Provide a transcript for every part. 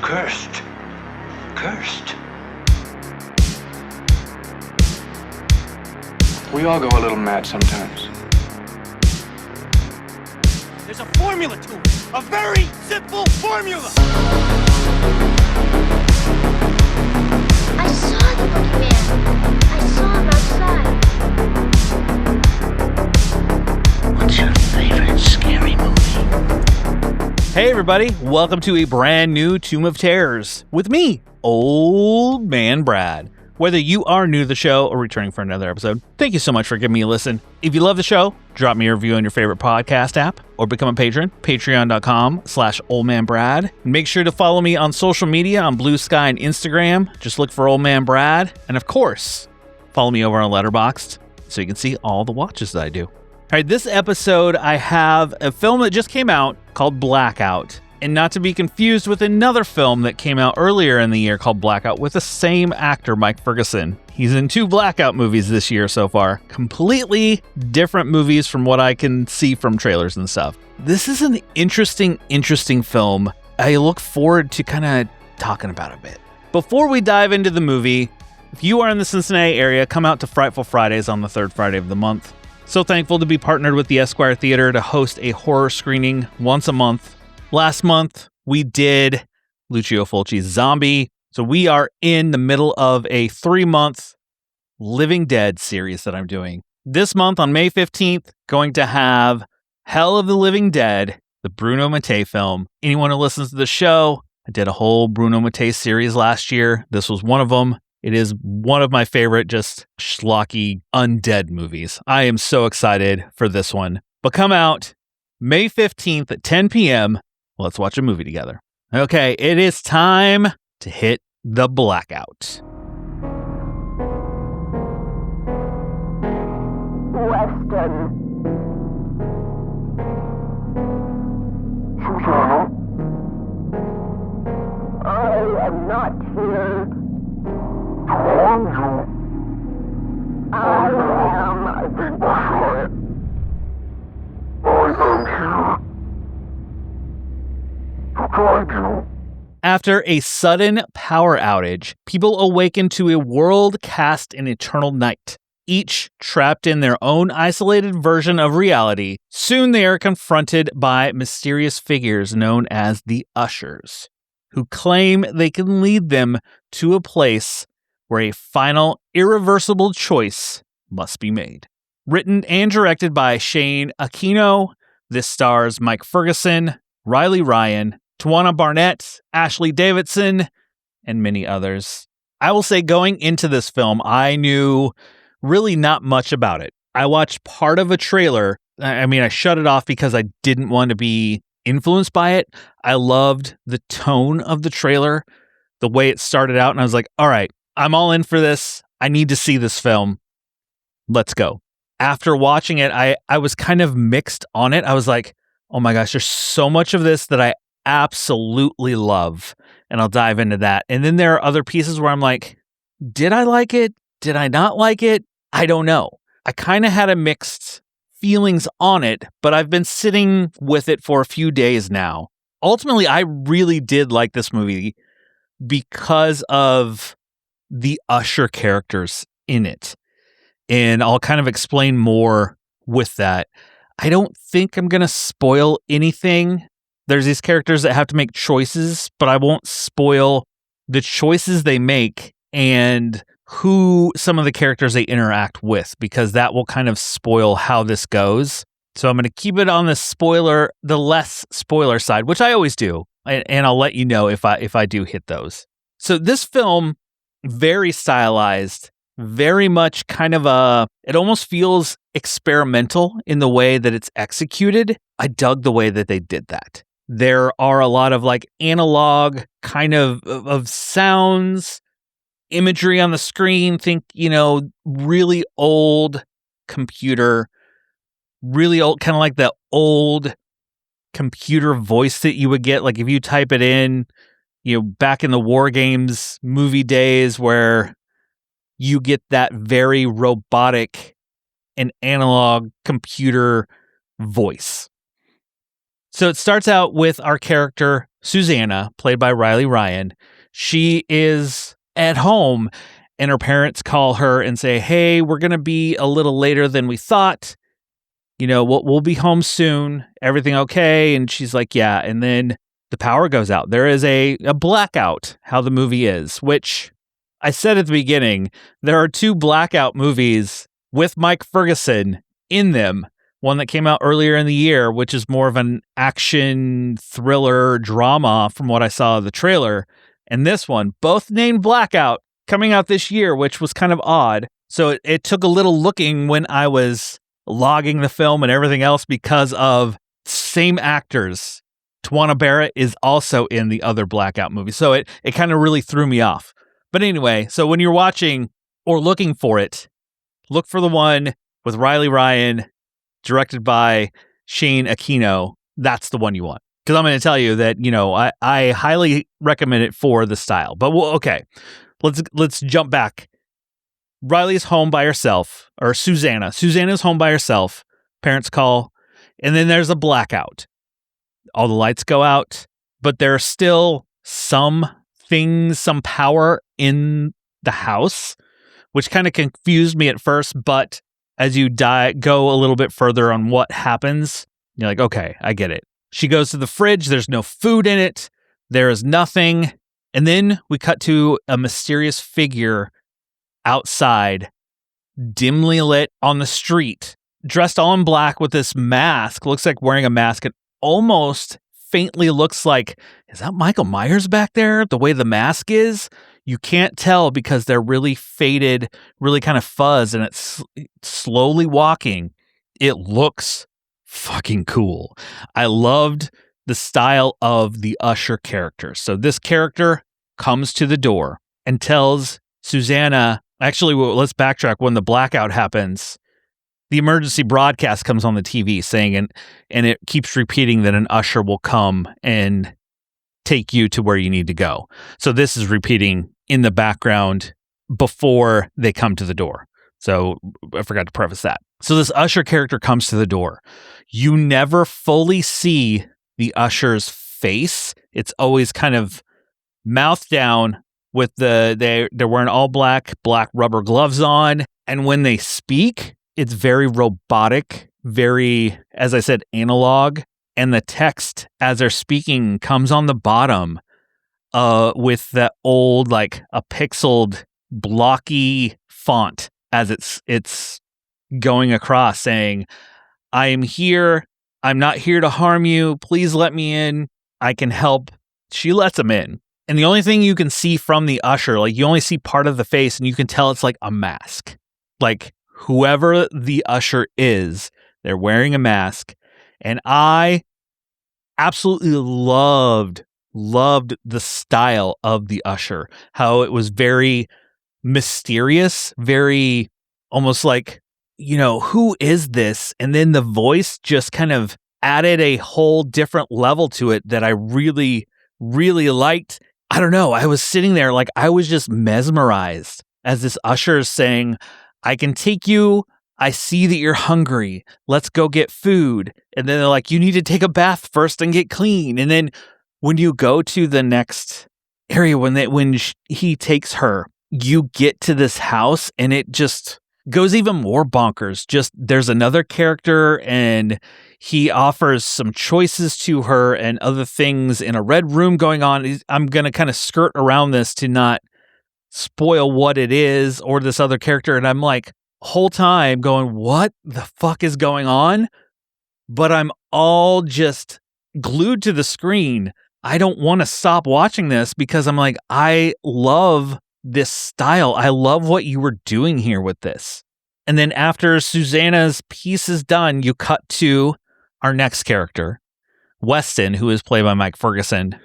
Cursed. Cursed. We all go a little mad sometimes. There's a formula to it. A very simple formula. I saw the boogeyman. I saw him outside. What's your favorite scary movie? Hey everybody, welcome to a brand new Tomb of Terrors with me, Old Man Brad. Whether you are new to the show or returning for another episode, thank you so much for giving me a listen. If you love the show, drop me a review on your favorite podcast app or become a patron, patreon.com/oldmanbrad. Make sure to follow me on social media on Blue Sky and Instagram. Just look for Old Man Brad. And of course, follow me over on Letterboxd so you can see all the watches that I do. All right, this episode, I have a film that just came out called Blackout. And not to be confused with another film that came out earlier in the year called Blackout with the same actor, Mike Ferguson. He's in 2 Blackout movies this year so far. Completely different movies from what I can see from trailers and stuff. This is an interesting film. I look forward to kind of talking about it a bit. Before we dive into the movie, if you are in the Cincinnati area, come out to Frightful Fridays on the 3rd Friday of the month. So thankful to be partnered with the Esquire Theater to host a horror screening once a month. Last month, we did Lucio Fulci's Zombie, so we are in the middle of a 3-month Living Dead series that I'm doing. This month, on May 15th, going to have Hell of the Living Dead, the Bruno Mattei film. Anyone who listens to the show, I did a whole Bruno Mattei series last year. This was one of them. It is one of my favorite just schlocky undead movies. I am so excited for this one. But come out May 15th at 10 p.m., let's watch a movie together. Okay, it is time to hit the blackout. Weston. Susanna? I am not here. Told you. I am. I think I saw it. I am here. To guide you. After a sudden power outage, people awaken to a world cast in eternal night. Each trapped in their own isolated version of reality, soon they are confronted by mysterious figures known as the Ushers, who claim they can lead them to a place where a final, irreversible choice must be made. Written and directed by Shane Aquino, this stars Mike Ferguson, Riley Ryan, Tawana Barnett, Ashley Davidson, and many others. I will say going into this film, I knew really not much about it. I watched part of a trailer. I shut it off because I didn't want to be influenced by it. I loved the tone of the trailer, the way it started out, and I was like, all right, I'm all in for this. I need to see this film. Let's go. After watching it, I was kind of mixed on it. I was like, oh my gosh, there's so much of this that I absolutely love, and I'll dive into that. And then there are other pieces where I'm like, did I like it? Did I not like it? I don't know. I kind of had a mixed feelings on it, but I've been sitting with it for a few days now. Ultimately, I really did like this movie because of the Usher characters in it. And I'll kind of explain more with that. I don't think I'm going to spoil anything. There's these characters that have to make choices, but I won't spoil the choices they make and who some of the characters they interact with, because that will kind of spoil how this goes. So I'm going to keep it on the less spoiler side, which I always do. And I'll let you know if I do hit those. So this film, very stylized, very much kind of it almost feels experimental in the way that it's executed. I dug the way that they did that. There are a lot of like analog kind of sounds, imagery on the screen. Think, really old computer, really old, kind of like the old computer voice that you would get. Like if you type it in, back in the War Games movie days where you get that very robotic and analog computer voice. So it starts out with our character, Susanna, played by Riley Ryan, she is at home and her parents call her and say, hey, we're going to be a little later than we thought. You know, we'll be home soon. Everything okay? And she's like, yeah. And then the power goes out. There is a blackout, how the movie is, which I said at the beginning, there are 2 Blackout movies with Mike Ferguson in them. One that came out earlier in the year, which is more of an action thriller drama from what I saw of the trailer. And this one, both named Blackout, coming out this year, which was kind of odd. So it took a little looking when I was logging the film and everything else because of same actors. Tawana Barrett is also in the other Blackout movie. So it kind of really threw me off. But anyway, so when you're watching or looking for it, look for the one with Riley Ryan, directed by Shane Aquino. That's the one you want. Because I'm going to tell you that, you know, I highly recommend it for the style. But okay, let's jump back. Riley's home by herself, or Susanna's home by herself. Parents call, and then there's a blackout. All the lights go out, but there's still some things, some power in the house, which kind of confused me at first. But as you go a little bit further on what happens, you're like, okay, I get it. She goes to the fridge. There's no food in it. There is nothing. And then we cut to a mysterious figure outside, dimly lit on the street, dressed all in black with this mask. Looks like wearing a mask. It almost faintly looks like, is that Michael Myers back there? The way the mask is? You can't tell because they're really faded, really kind of fuzz, and it's slowly walking. It looks fucking cool. I loved the style of the Usher character. So this character comes to the door and tells Susanna, actually, let's backtrack. When the blackout happens, the emergency broadcast comes on the TV saying, and it keeps repeating that an usher will come and take you to where you need to go. So this is repeating in the background before they come to the door. So I forgot to preface that. So this usher character comes to the door. You never fully see the usher's face. It's always kind of mouth down with they're wearing all black rubber gloves on. And when they speak, it's very robotic, very, as I said, analog. And the text as they're speaking comes on the bottom with that old, like a pixeled, blocky font as it's going across saying, I am here. I'm not here to harm you. Please let me in. I can help. She lets him in. And the only thing you can see from the usher, like you only see part of the face and you can tell it's like a mask. Like whoever the usher is, they're wearing a mask. And I absolutely loved the style of the usher, how it was very mysterious, very almost like, you know, who is this? And then the voice just kind of added a whole different level to it that I really, really liked. I don't know. I was sitting there like I was just mesmerized as this usher is saying, I can take you. I see that you're hungry. Let's go get food. And then they're like, you need to take a bath first and get clean. And then when you go to the next area, when he takes her, you get to this house and it just goes even more bonkers. Just there's another character and he offers some choices to her and other things in a red room going on. I'm going to kind of skirt around this to not spoil what it is or this other character. And I'm like, whole time going, what the fuck is going on? But I'm all just glued to the screen. I don't want to stop watching this because I'm like, I love this style. I love what you were doing here with this. And then after Susanna's piece is done, you cut to our next character, Weston, who is played by Mike Ferguson.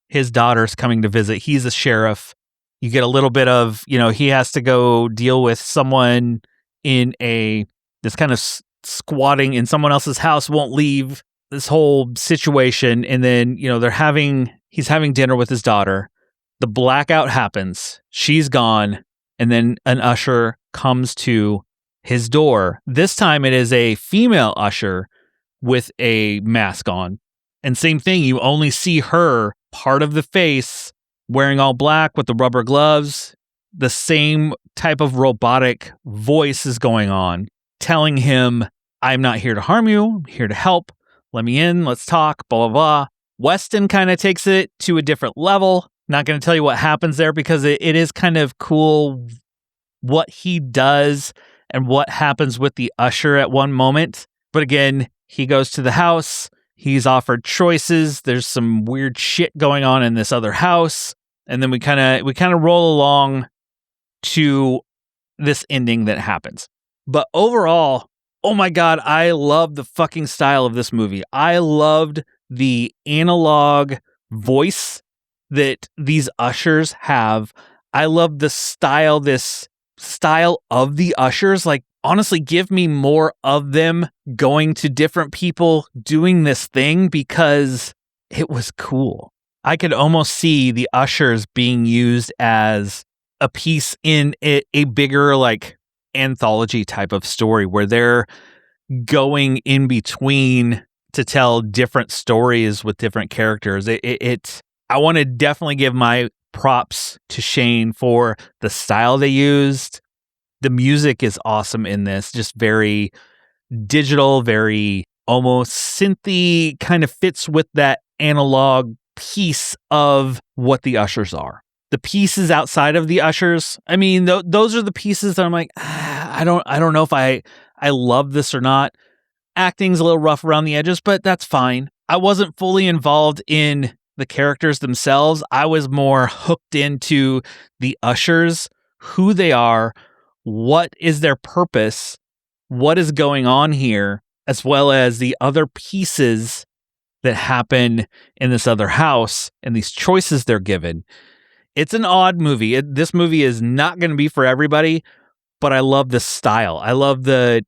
His daughter's coming to visit. He's a sheriff. You get a little bit of, you know, he has to go deal with someone in this kind of squatting in someone else's house, won't leave, this whole situation. And then, you know, he's having dinner with his daughter. The blackout happens. She's gone. And then an usher comes to his door. This time it is a female usher with a mask on. And same thing, you only see her part of the face wearing all black with the rubber gloves. The same type of robotic voice is going on, telling him, I'm not here to harm you, I'm here to help. Let me in, let's talk, blah, blah, blah. Weston kind of takes it to a different level. Not going to tell you what happens there because it is kind of cool what he does and what happens with the Usher at one moment. But again, he goes to the house. He's offered choices. There's some weird shit going on in this other house. And then we kind of roll along to this ending that happens. But overall, oh my God, I love the fucking style of this movie. I loved the analog voice that these ushers have. I love this style of the ushers. Like, honestly, give me more of them going to different people doing this thing because it was cool. I could almost see the ushers being used as a piece in a bigger, like, anthology type of story where they're going in between to tell different stories with different characters. I want to definitely give my props to Shane for the style they used. The music is awesome in this, just very digital, very almost synthy, kind of fits with that analog piece of what the ushers are. The pieces outside of the ushers, I mean, those are the pieces that I'm like, I don't know if I love this or not. Acting's a little rough around the edges, but that's fine. I wasn't fully involved in the characters themselves. I was more hooked into the ushers, who they are, what is their purpose, what is going on here, as well as the other pieces that happen in this other house and these choices they're given. It's an odd movie. This movie is not going to be for everybody, but I love the style. I love the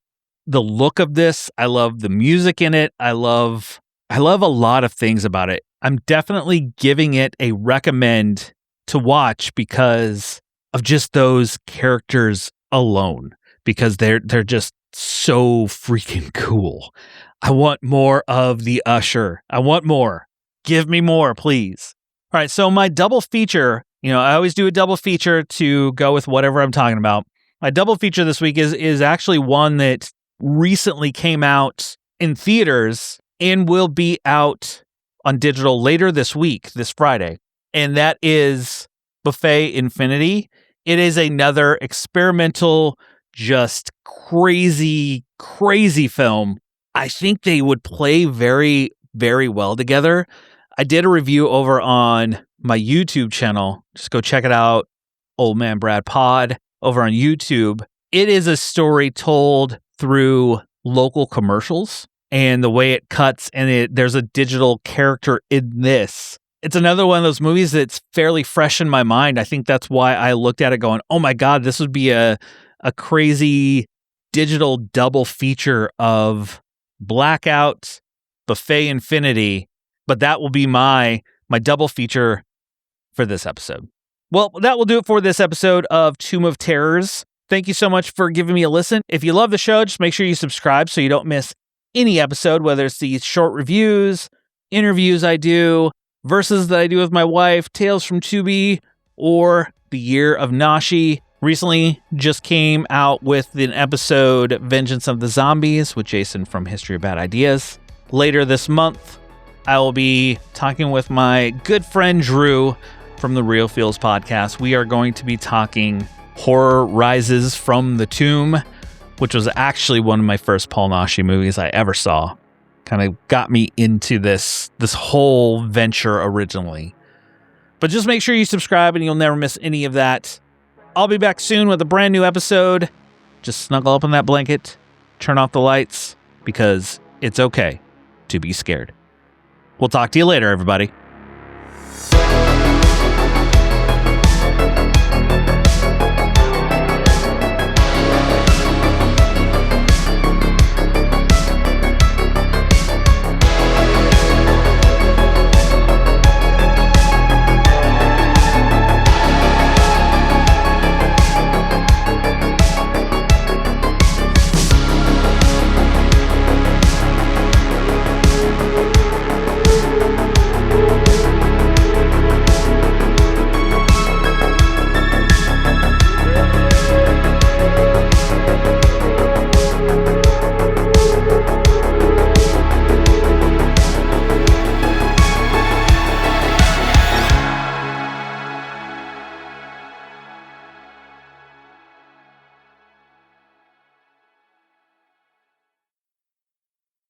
look of this. I love the music in it. I love a lot of things about it. I'm definitely giving it a recommend to watch because of just those characters alone, because they're just so freaking cool. I want more of the Usher. I want more. Give me more, please. All right, so my double feature, I always do a double feature to go with whatever I'm talking about. My double feature this week is actually one that recently came out in theaters and will be out on digital later this week, this Friday. And that is Buffet Infinity. It is another experimental, just crazy, crazy film. I think they would play very, very well together. I did a review over on my YouTube channel. Just go check it out. Old Man Brad Pod over on YouTube. It is a story told through local commercials and the way it cuts, and there's a digital character in this. It's another one of those movies that's fairly fresh in my mind. I think that's why I looked at it going, oh my God, this would be a crazy digital double feature of Blackout, Buffet Infinity, but that will be my double feature for this episode. Well, that will do it for this episode of Tomb of Terrors. Thank you so much for giving me a listen. If you love the show, just make sure you subscribe so you don't miss any episode, whether it's these short reviews, interviews I do, verses that I do with my wife, Tales from Tubi, or The Year of Nashi. Recently just came out with an episode, Vengeance of the Zombies, with Jason from History of Bad Ideas. Later this month, I will be talking with my good friend Drew from the Real Feels podcast. We are going to be talking Horror Rises from the Tomb, which was actually one of my first Paul Nashi movies I ever saw. Kind of got me into this whole venture originally. But just make sure you subscribe and you'll never miss any of that. I'll be back soon with a brand new episode. Just snuggle up in that blanket, turn off the lights, because it's okay to be scared. We'll talk to you later, everybody.